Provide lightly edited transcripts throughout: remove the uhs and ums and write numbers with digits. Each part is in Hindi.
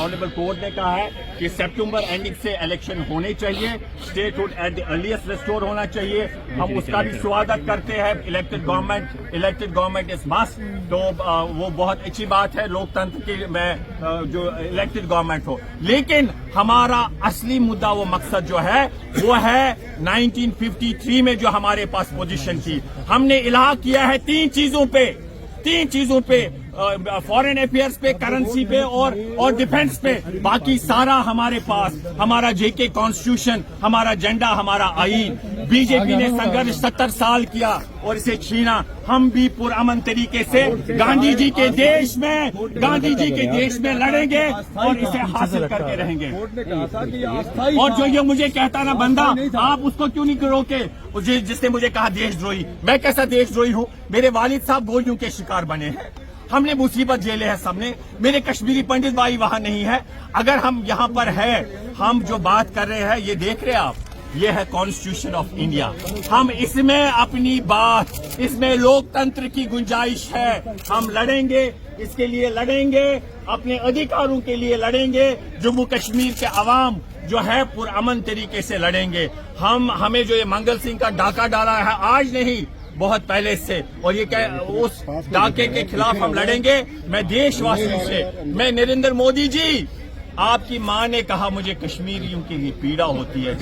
ऑनरेबल कोर्ट ने कहा है कि सितंबर एंडिंग से इलेक्शन होने चाहिए, statehood at the earliest restore होना चाहिए। हम उसका भी स्वागत करते हैं। इलेक्टेड गवर्नमेंट इज मस्ट, तो वो बहुत अच्छी बात है लोकतंत्र की में जो इलेक्टेड गवर्नमेंट हो। लेकिन हमारा असली मुद्दा, वो मकसद जो है वो है 1953 में जो हमारे पास पोजीशन थी। हमने इलाहा किया है तीन चीजों पे, फॉरेन अफेयर्स पे, करेंसी पे और डिफेंस पे। बाकी सारा हमारे पास, हमारा जेके कॉन्स्टिट्यूशन, हमारा झंडा, हमारा आईन। बीजेपी ने संघर्ष 70 साल किया और इसे छीना। हम भी पुरअमन तरीके से गांधी जी के देश में लड़ेंगे और इसे हासिल करके रहेंगे। और जो ये मुझे कहता ना बंदा, आप उसको क्यों नहीं रोके, जिसने मुझे कहा देशद्रोही। मैं कैसा देशद्रोही हूँ? मेरे वालिद साहब गोलियों के शिकार बने हैं, हमने मुसीबत झेले है सबने। मेरे कश्मीरी पंडित भाई वहां नहीं है। अगर हम यहाँ पर है, हम जो बात कर रहे हैं, ये देख रहे हैं आप, ये है कॉन्स्टिट्यूशन ऑफ इंडिया। हम इसमें अपनी बात, इसमें लोकतंत्र की गुंजाइश है। हम लड़ेंगे, इसके लिए लड़ेंगे, अपने अधिकारों के लिए लड़ेंगे। जम्मू कश्मीर के अवाम जो है पुरअमन तरीके से लड़ेंगे। हमें जो ये मंगल सिंह का डाका डाला है, आज नहीं बहुत पहले से, और ये क्या उस डाके के खिलाफ हम लड़ेंगे। मैं देशवासियों से, मैं नरेंद्र मोदी जी, आपकी मां ने कहा मुझे कश्मीरियों के लिए पीड़ा होती है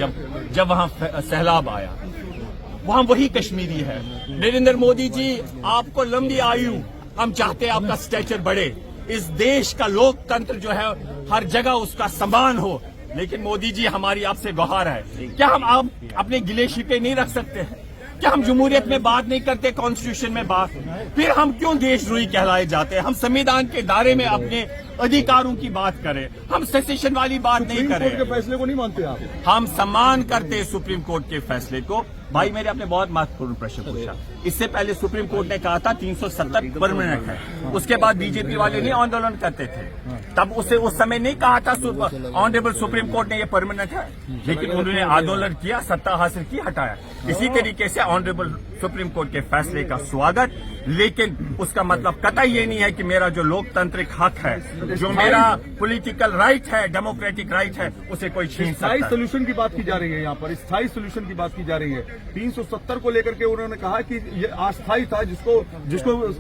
जब वहां सैलाब आया। वहां वही कश्मीरी है। नरेंद्र मोदी जी, आपको लंबी आयु, हम चाहते हैं आपका स्टेचर बढ़े। इस देश का लोकतंत्र जो है हर जगह उसका सम्मान हो। लेकिन मोदी जी, हमारी आपसे गुहार है, क्या हम आप अपने गिले शिकवे नहीं रख सकते हैं? क्या हम जमहूरियत में बात नहीं करते, कॉन्स्टिट्यूशन में बात? फिर हम क्यों देशद्रोही कहलाए जाते हैं? हम संविधान के दायरे में अपने अधिकारों की बात करें, हम सेसेशन वाली बात नहीं करें। सुप्रीम कोर्ट के फैसले को नहीं मानते आप? हम सम्मान करते हैं सुप्रीम कोर्ट के फैसले को। भाई मेरे आपने बहुत महत्वपूर्ण प्रश्न पूछा। इससे पहले सुप्रीम कोर्ट ने कहा था 370 परमानेंट है, उसके बाद बीजेपी वाले नहीं आंदोलन करते थे, तब उस समय नहीं कहा था ऑनरेबल सुप्रीम कोर्ट ने ये परमानेंट है। लेकिन उन्होंने आंदोलन किया, सत्ता हासिल की, हटाया। इसी तरीके से ऑनरेबल सुप्रीम कोर्ट के फैसले का स्वागत, लेकिन उसका मतलब कतई ये नहीं है कि मेरा जो लोकतांत्रिक हक है, जो मेरा पॉलिटिकल राइट है, डेमोक्रेटिक राइट है, उसे कोई छीन सकता है। स्थायी सोल्यूशन की बात की जा रही है, यहाँ पर स्थायी सोल्यूशन की बात की जा रही है। 370 को लेकर के उन्होंने कहा कि ये अस्थायी था, जिसको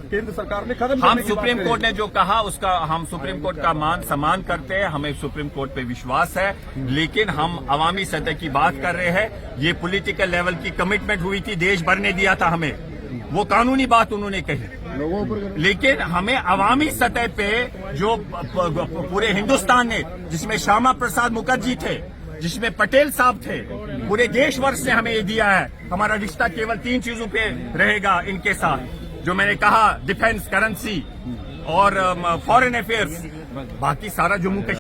केंद्र सरकार ने खत्म हम सुप्रीम कोर्ट ने जो कहा उसका हम सुप्रीम कोर्ट का मान सम्मान करते हैं। हमें सुप्रीम कोर्ट पे विश्वास है। लेकिन हम अवामी सतह की बात कर रहे हैं। ये पॉलिटिकल लेवल की कमिटमेंट हुई थी, देश भर ने दिया था हमें, वो कानूनी बात उन्होंने कही। लेकिन हमें अवामी सतह पे जो पूरे हिंदुस्तान ने, जिसमें श्यामा प्रसाद मुखर्जी थे, जिसमें पटेल साहब थे, पूरे देश भर से हमें ये दिया है। हमारा रिश्ता केवल 3 चीजों पे रहेगा इनके साथ, जो मैंने कहा, डिफेंस, करेंसी और फॉरेन अफेयर्स। बाकी सारा जम्मू कश्मीर